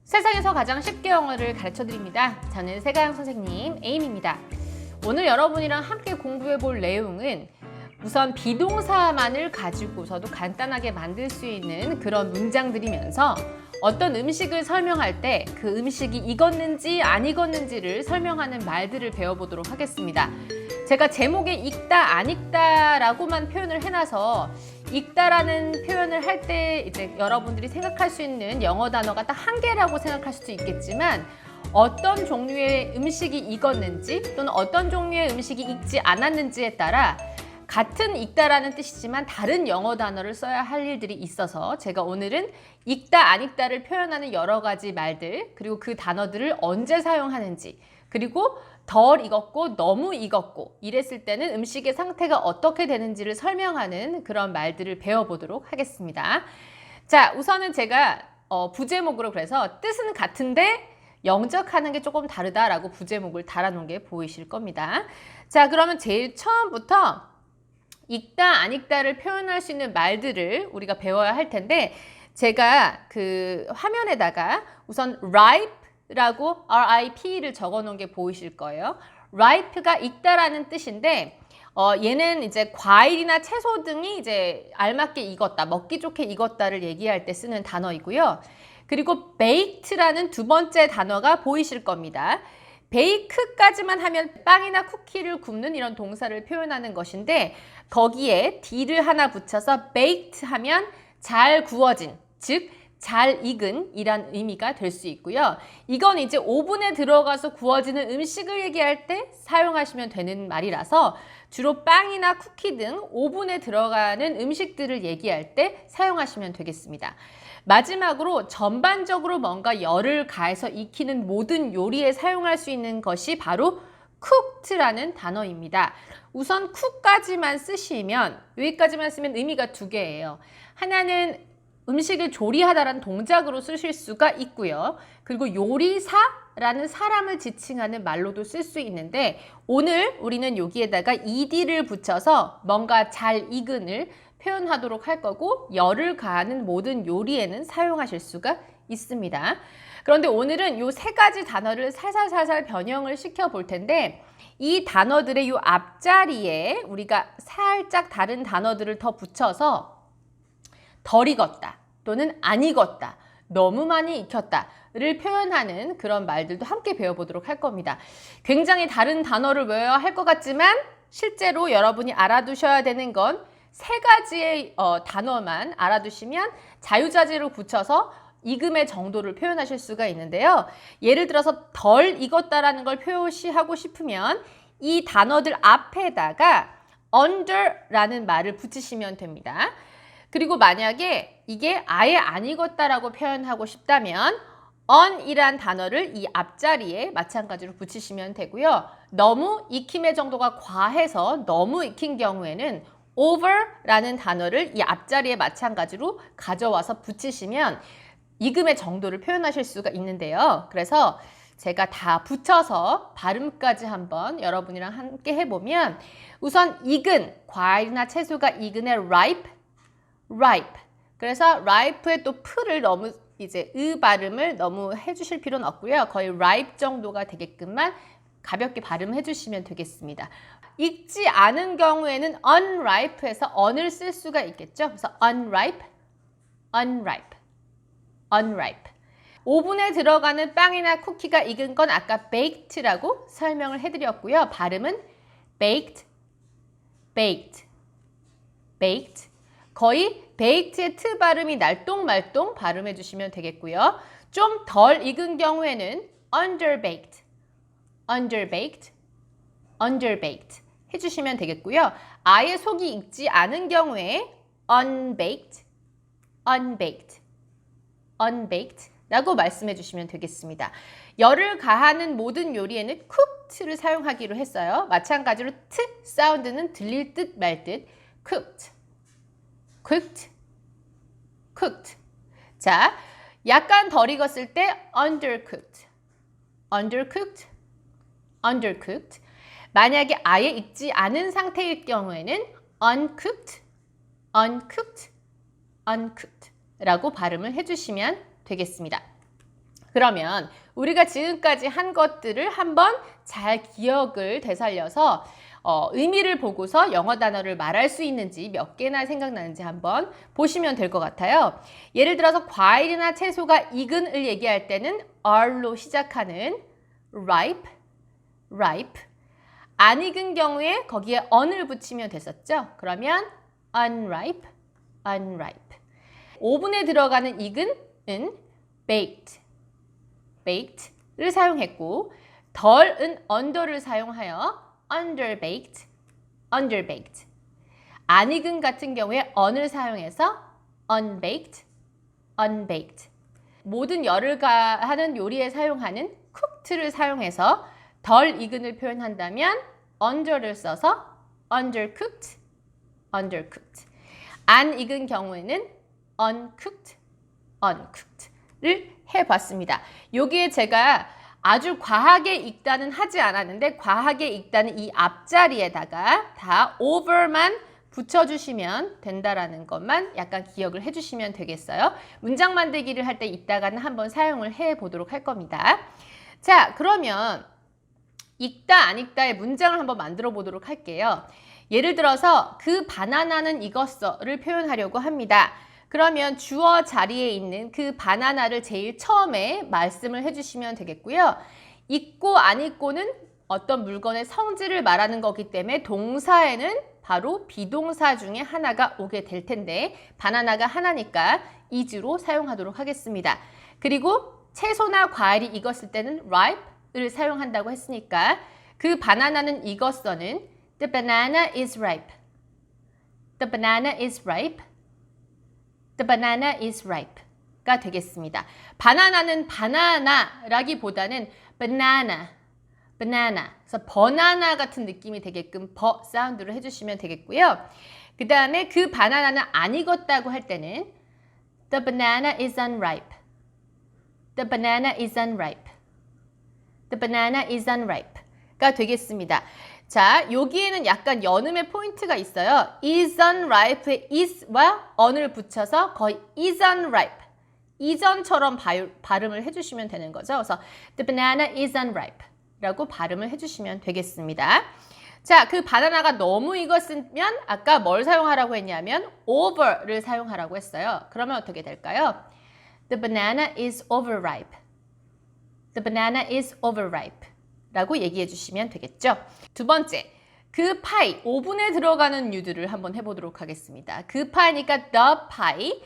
세상에서 가장 쉽게 영어를 가르쳐드립니다. 저는 세가영 선생님 에임입니다. 오늘 여러분이랑 함께 공부해 볼 내용은 우선 비동사만을 가지고서도 간단하게 만들 수 있는 그런 문장들이면서 어떤 음식을 설명할 때 그 음식이 익었는지 안 익었는지를 설명하는 말들을 배워보도록 하겠습니다. 제가 제목에 익다, 안 익다라고만 표현을 해놔서 익다라는 표현을 할 때 이제 여러분들이 생각할 수 있는 영어 단어가 딱 한 개라고 생각할 수도 있겠지만 어떤 종류의 음식이 익었는지 또는 어떤 종류의 음식이 익지 않았는지에 따라 같은 익다라는 뜻이지만 다른 영어 단어를 써야 할 일들이 있어서 제가 오늘은 익다, 안 익다를 표현하는 여러 가지 말들 그리고 그 단어들을 언제 사용하는지 그리고 덜 익었고 너무 익었고 이랬을 때는 음식의 상태가 어떻게 되는지를 설명하는 그런 말들을 배워보도록 하겠습니다. 자, 우선은 제가 부제목으로 그래서 뜻은 같은데 영적하는 게 조금 다르다라고 부제목을 달아놓은 게 보이실 겁니다. 자, 그러면 제일 처음부터 익다, 안 익다를 표현할 수 있는 말들을 우리가 배워야 할 텐데 제가 그 화면에다가 우선 ripe라고 RIP를 적어 놓은 게 보이실 거예요. ripe가 익다라는 뜻인데 얘는 이제 과일이나 채소 등이 이제 알맞게 익었다, 먹기 좋게 익었다를 얘기할 때 쓰는 단어이고요. 그리고 baked라는 두 번째 단어가 보이실 겁니다. 베이크까지만 하면 빵이나 쿠키를 굽는 이런 동사를 표현하는 것인데 거기에 d를 하나 붙여서 baked 하면 잘 구워진, 즉 잘 익은 이란 의미가 될 수 있고요. 이건 이제 오븐에 들어가서 구워지는 음식을 얘기할 때 사용하시면 되는 말이라서 주로 빵이나 쿠키 등 오븐에 들어가는 음식들을 얘기할 때 사용하시면 되겠습니다. 마지막으로 전반적으로 뭔가 열을 가해서 익히는 모든 요리에 사용할 수 있는 것이 바로 cooked라는 단어입니다. 우선 cook까지만 쓰시면 여기까지만 쓰면 의미가 두 개예요. 하나는 음식을 조리하다라는 동작으로 쓰실 수가 있고요. 그리고 요리사라는 사람을 지칭하는 말로도 쓸 수 있는데 오늘 우리는 여기에다가 ed를 붙여서 뭔가 잘 익은을 표현하도록 할 거고 열을 가하는 모든 요리에는 사용하실 수가 있습니다. 그런데 오늘은 이 세 가지 단어를 살살살살 변형을 시켜 볼 텐데 이 단어들의 이 앞자리에 우리가 살짝 다른 단어들을 더 붙여서 덜 익었다 또는 안 익었다, 너무 많이 익혔다를 표현하는 그런 말들도 함께 배워보도록 할 겁니다. 굉장히 다른 단어를 외워야 할 것 같지만 실제로 여러분이 알아두셔야 되는 건 세 가지의 단어만 알아두시면 자유자재로 붙여서 익음의 정도를 표현하실 수가 있는데요. 예를 들어서 덜 익었다라는 걸 표시하고 싶으면 이 단어들 앞에다가 under라는 말을 붙이시면 됩니다. 그리고 만약에 이게 아예 안 익었다라고 표현하고 싶다면 on이란 단어를 이 앞자리에 마찬가지로 붙이시면 되고요. 너무 익힘의 정도가 과해서 너무 익힌 경우에는 over라는 단어를 이 앞자리에 마찬가지로 가져와서 붙이시면 익음의 정도를 표현하실 수가 있는데요. 그래서 제가 다 붙여서 발음까지 한번 여러분이랑 함께 해보면 우선 익은, 과일이나 채소가 익은의 ripe, ripe. 그래서 ripe에 또 프를 너무 이제 발음을 너무 해주실 필요는 없고요. 거의 ripe 정도가 되게끔만 가볍게 발음해 주시면 되겠습니다. 익지 않은 경우에는 unripe에서 on을 쓸 수가 있겠죠. 그래서 unripe, unripe, unripe. 오븐에 들어가는 빵이나 쿠키가 익은 건 아까 baked라고 설명을 해드렸고요. 발음은 baked, baked, baked. 거의 baked의 트 발음이 날똥말똥 발음해 주시면 되겠고요. 좀 덜 익은 경우에는 underbaked, underbaked, underbaked 해주시면 되겠고요. 아예 속이 익지 않은 경우에 unbaked, unbaked, unbaked 라고 말씀해 주시면 되겠습니다. 열을 가하는 모든 요리에는 cooked를 사용하기로 했어요. 마찬가지로 트 사운드는 들릴 듯 말 듯 cooked, cooked, cooked. 자, 약간 덜 익었을 때 undercooked, undercooked, undercooked. 만약에 아예 익지 않은 상태일 경우에는 uncooked, uncooked, uncooked 라고 발음을 해주시면 되겠습니다. 그러면 우리가 지금까지 한 것들을 한번 잘 기억을 되살려서 의미를 보고서 영어 단어를 말할 수 있는지 몇 개나 생각나는지 한번 보시면 될 것 같아요. 예를 들어서 과일이나 채소가 익은을 얘기할 때는 R로 시작하는 ripe, ripe. 안 익은 경우에 거기에 on을 붙이면 됐었죠. 그러면 unripe, unripe. 오븐에 들어가는 익은은 baked, baked를 사용했고 덜은 under를 사용하여 underbaked, underbaked. 안 익은 같은 경우에 on을 사용해서 unbaked, unbaked. 모든 열을 가하는 요리에 사용하는 cooked를 사용해서 덜 익은을 표현한다면 under를 써서 undercooked, undercooked. 안 익은 경우에는 uncooked, uncooked를 해봤습니다. 여기에 제가 아주 과하게 익다는 하지 않았는데 과하게 익다는 이 앞자리에다가 다 over만 붙여주시면 된다라는 것만 약간 기억을 해주시면 되겠어요. 문장 만들기를 할 때 이따가는 한번 사용을 해보도록 할 겁니다. 자, 그러면 익다 안 익다의 문장을 한번 만들어 보도록 할게요. 예를 들어서 그 바나나는 익었어를 표현하려고 합니다. 그러면 주어 자리에 있는 그 바나나를 제일 처음에 말씀을 해주시면 되겠고요. 익고 안 익고는 어떤 물건의 성질을 말하는 거기 때문에 동사에는 바로 비동사 중에 하나가 오게 될 텐데 바나나가 하나니까 is로 사용하도록 하겠습니다. 그리고 채소나 과일이 익었을 때는 ripe를 사용한다고 했으니까 그 바나나는 익었어는 the banana is ripe. The banana is ripe. The banana is ripe가 되겠습니다. 바나나는 바나나라기보다는 banana, banana. 그래서 버나나 같은 느낌이 되게끔 버 사운드를 해주시면 되겠고요. 그 다음에 그 바나나는 안 익었다고 할 때는 the banana is unripe. The banana is unripe. The banana is unripe가 되겠습니다. 자, 여기에는 약간 연음의 포인트가 있어요. is unripe에 is와 on을 붙여서 거의 is unripe, 이전처럼 발음을 해주시면 되는 거죠. 그래서 the banana is unripe 라고 발음을 해주시면 되겠습니다. 자, 그 바나나가 너무 익었으면 아까 뭘 사용하라고 했냐면 over를 사용하라고 했어요. 그러면 어떻게 될까요? The banana is overripe. The banana is overripe. 라고 얘기해 주시면 되겠죠. 두 번째, 그 파이, 오븐에 들어가는 류들을 한번 해보도록 하겠습니다. 그 파이니까 the pie,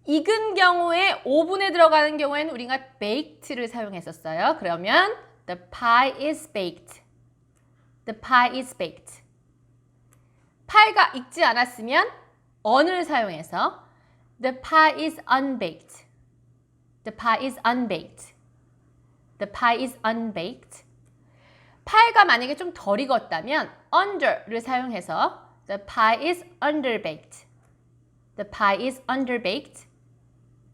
익은 경우에 오븐에 들어가는 경우에는 우리가 baked를 사용했었어요. 그러면 the pie is baked. The pie is baked. 파이가 익지 않았으면 on을 사용해서 the pie is unbaked. The pie is unbaked. The pie is unbaked. 파이가 만약에 좀 덜 익었다면 under를 사용해서 the pie is underbaked. The pie is underbaked.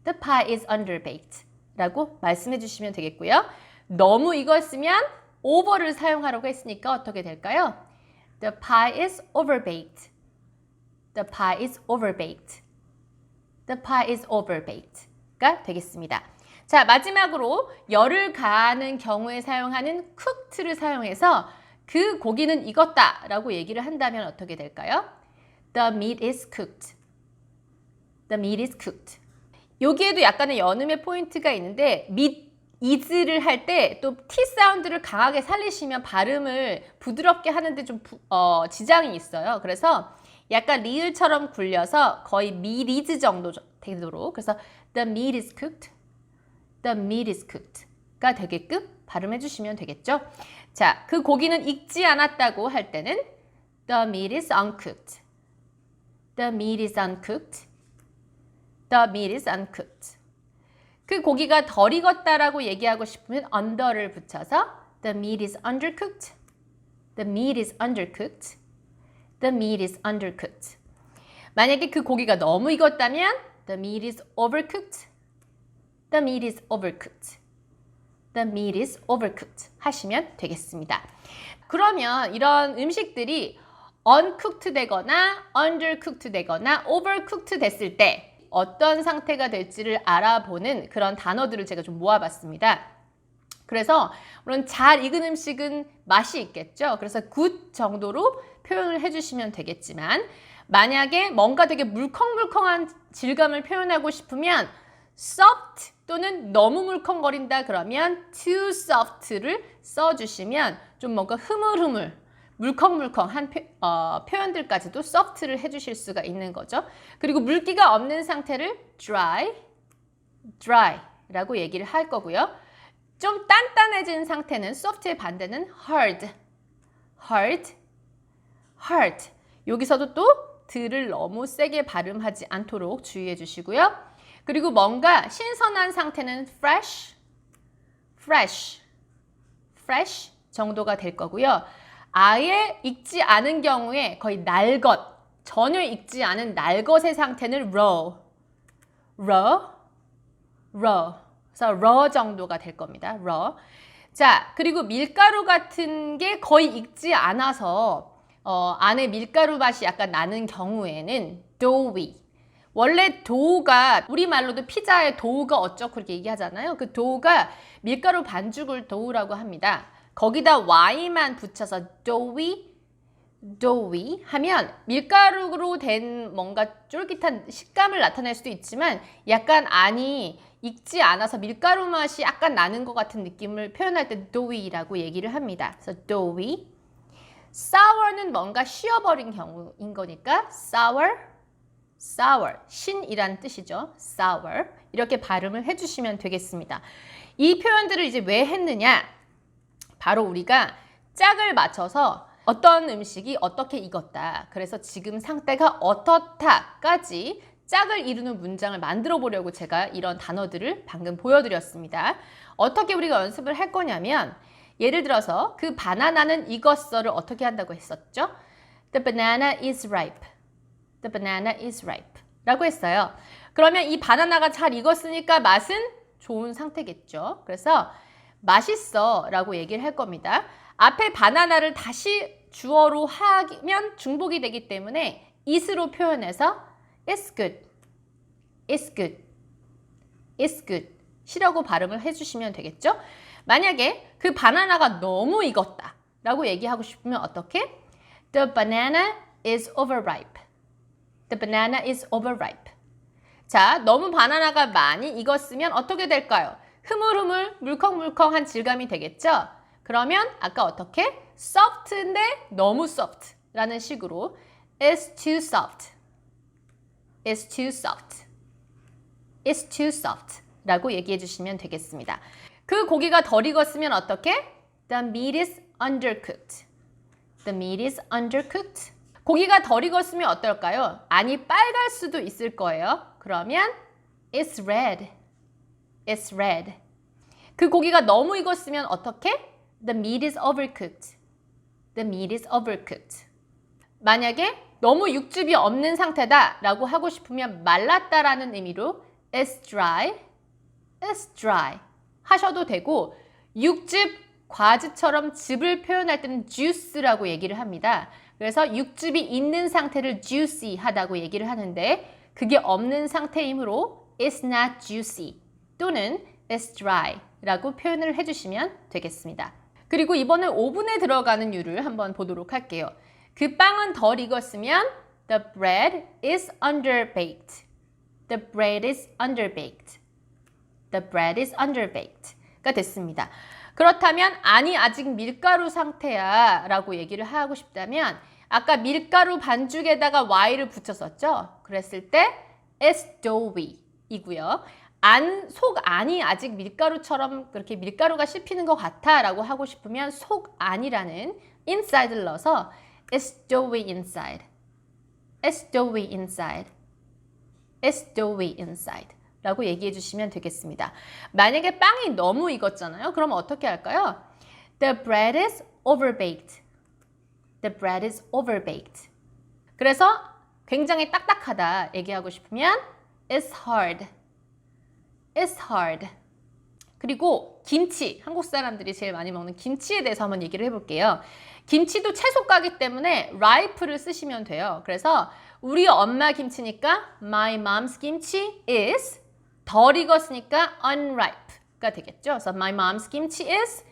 The pie is underbaked 라고 말씀해 주시면 되겠고요. 너무 익었으면 over를 사용하라고 했으니까 어떻게 될까요? The pie is overbaked. The pie is overbaked. The pie is overbaked가 되겠습니다. 자, 마지막으로 열을 가하는 경우에 사용하는 cooked를 사용해서 그 고기는 익었다 라고 얘기를 한다면 어떻게 될까요? The meat is cooked. The meat is cooked. 여기에도 약간의 연음의 포인트가 있는데 meat is를 할 때 또 T 사운드를 강하게 살리시면 발음을 부드럽게 하는데 좀 지장이 있어요. 그래서 약간 리을처럼 굴려서 거의 meat is 정도 되도록, 그래서 the meat is cooked. The meat is cooked가 되게끔 발음해 주시면 되겠죠. 자, 그 고기는 익지 않았다고 할 때는 the meat is uncooked. The meat is uncooked. The meat is uncooked. 그 고기가 덜 익었다라고 얘기하고 싶으면 under를 붙여서 the meat is undercooked. The meat is undercooked. The meat is undercooked. 만약에 그 고기가 너무 익었다면 the meat is overcooked. The meat is overcooked. The meat is overcooked 하시면 되겠습니다. 그러면 이런 음식들이 uncooked 되거나 undercooked 되거나 overcooked 됐을 때 어떤 상태가 될지를 알아보는 그런 단어들을 제가 좀 모아봤습니다. 그래서 물론 잘 익은 음식은 맛이 있겠죠. 그래서 good 정도로 표현을 해주시면 되겠지만 만약에 뭔가 되게 물컹물컹한 질감을 표현하고 싶으면 soft 또는 너무 물컹거린다 그러면 too soft를 써주시면 좀 뭔가 흐물흐물 물컹물컹한 표현들까지도 soft를 해주실 수가 있는 거죠. 그리고 물기가 없는 상태를 dry라고 얘기를 할 거고요. 좀 단단해진 상태는 soft의 반대는 hard. 여기서도 또 드를 너무 세게 발음하지 않도록 주의해 주시고요. 그리고 뭔가 신선한 상태는 fresh 정도가 될 거고요. 아예 익지 않은 경우에 거의 날것, 전혀 익지 않은 날것의 상태는 raw. 그래서 raw 정도가 될 겁니다. raw. 자, 그리고 밀가루 같은 게 거의 익지 않아서 안에 밀가루 맛이 약간 나는 경우에는 doughy. 원래 도우가 우리말로도 피자의 도우가 어쩌고 그렇게 얘기하잖아요. 그 도우가 밀가루 반죽을 도우라고 합니다. 거기다 y만 붙여서 doughy 하면 밀가루로 된 뭔가 쫄깃한 식감을 나타낼 수도 있지만 약간 안이 익지 않아서 밀가루 맛이 약간 나는 것 같은 느낌을 표현할 때 doughy라고 얘기를 합니다. 그래서 doughy. sour는 뭔가 쉬어버린 경우인 거니까 sour, 신이란 뜻이죠. sour. 이렇게 발음을 해주시면 되겠습니다. 이 표현들을 이제 왜 했느냐? 바로 우리가 짝을 맞춰서 어떤 음식이 어떻게 익었다. 그래서 지금 상태가 어떻다까지 짝을 이루는 문장을 만들어 보려고 제가 이런 단어들을 방금 보여드렸습니다. 어떻게 우리가 연습을 할 거냐면 예를 들어서 그 바나나는 익었어를 어떻게 한다고 했었죠? The banana is ripe. The banana is ripe. 라고 했어요. 그러면 이 바나나가 잘 익었으니까 맛은 좋은 상태겠죠. 그래서 맛있어 라고 얘기를 할 겁니다. 앞에 바나나를 다시 주어로 하면 중복이 되기 때문에 is로 표현해서 it's good, it's good, it's good 이라고 발음을 해주시면 되겠죠. 만약에 그 바나나가 너무 익었다 라고 얘기하고 싶으면 어떻게? The banana is overripe. The banana is overripe. 자, 너무 바나나가 많이 익었으면 어떻게 될까요? 흐물흐물 물컹물컹한 질감이 되겠죠? 그러면 아까 어떻게? soft인데 너무 soft 라는 식으로 It's too soft. It's too soft. It's too soft 라고 얘기해 주시면 되겠습니다. 그 고기가 덜 익었으면 어떻게? The meat is undercooked. The meat is undercooked. 고기가 덜 익었으면 어떨까요? 안이 빨갈 수도 있을 거예요. 그러면 It's red. It's red. 그 고기가 너무 익었으면 어떻게? The meat is overcooked. The meat is overcooked. 만약에 너무 육즙이 없는 상태다 라고 하고 싶으면 말랐다라는 의미로 It's dry. It's dry. 하셔도 되고 육즙, 과즙처럼 즙을 표현할 때는 juice라고 얘기를 합니다. 그래서 육즙이 있는 상태를 juicy 하다고 얘기를 하는데 그게 없는 상태이므로 it's not juicy 또는 it's dry 라고 표현을 해주시면 되겠습니다. 그리고 이번에 오븐에 들어가는 율을 한번 보도록 할게요. 그 빵은 덜 익었으면 the bread is underbaked. The bread is underbaked. The bread is underbaked가 됐습니다. 그렇다면 안이 아직 밀가루 상태야 라고 얘기를 하고 싶다면 아까 밀가루 반죽에다가 y를 붙였었죠? 그랬을 때 it's doughy 이고요. 속 안이 아직 밀가루처럼 그렇게 밀가루가 씹히는 것 같아 라고 하고 싶으면 속 안이라는 inside를 넣어서 it's doughy inside. It's doughy inside. It's doughy inside. 라고 얘기해 주시면 되겠습니다. 만약에 빵이 너무 익었잖아요. 그럼 어떻게 할까요? The bread is overbaked. The bread is overbaked. 그래서 굉장히 딱딱하다 얘기하고 싶으면 It's hard. It's hard. 그리고 김치, 한국 사람들이 제일 많이 먹는 김치에 대해서 한번 얘기를 해볼게요. 김치도 채소가기 때문에 ripe를 쓰시면 돼요. 그래서 우리 엄마 김치니까 my mom's kimchi is 덜 익었으니까 unripe가 되겠죠. 그래서 my mom's kimchi is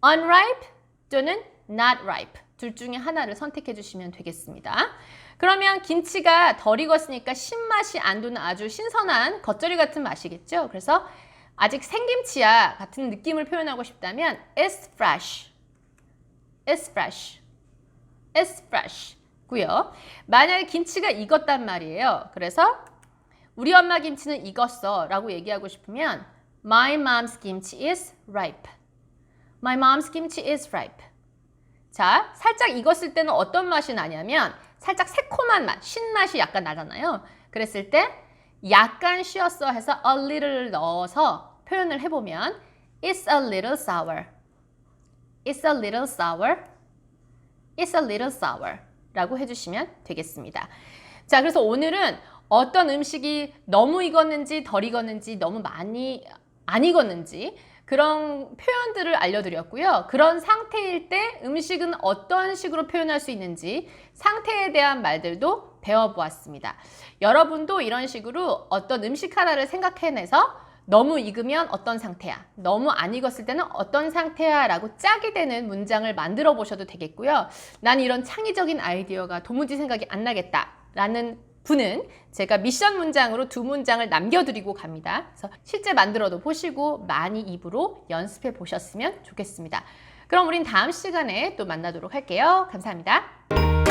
unripe 또는 not ripe 둘 중에 하나를 선택해 주시면 되겠습니다. 그러면 김치가 덜 익었으니까 신맛이 안 도는 아주 신선한 겉절이 같은 맛이겠죠. 그래서 아직 생김치야 같은 느낌을 표현하고 싶다면 it's fresh, it's fresh, it's fresh 고요. 만약에 김치가 익었단 말이에요. 그래서 우리 엄마 김치는 익었어 라고 얘기하고 싶으면 my mom's kimchi is ripe, my mom's kimchi is ripe. 자, 살짝 익었을 때는 어떤 맛이 나냐면 살짝 새콤한 맛, 신맛이 약간 나잖아요. 그랬을 때 약간 쉬었어 해서 a little 넣어서 표현을 해보면 it's a little sour, it's a little sour, it's a little sour 라고 해주시면 되겠습니다. 자, 그래서 오늘은 어떤 음식이 너무 익었는지 덜 익었는지 너무 많이 안 익었는지 그런 표현들을 알려드렸고요. 그런 상태일 때 음식은 어떤 식으로 표현할 수 있는지 상태에 대한 말들도 배워보았습니다. 여러분도 이런 식으로 어떤 음식 하나를 생각해내서 너무 익으면 어떤 상태야, 너무 안 익었을 때는 어떤 상태야 라고 짝이 되는 문장을 만들어 보셔도 되겠고요. 난 이런 창의적인 아이디어가 도무지 생각이 안 나겠다 라는 분은 제가 미션 문장으로 2문장을 남겨드리고 갑니다. 그래서 실제 만들어도 보시고 많이 입으로 연습해 보셨으면 좋겠습니다. 그럼 우린 다음 시간에 또 만나도록 할게요. 감사합니다.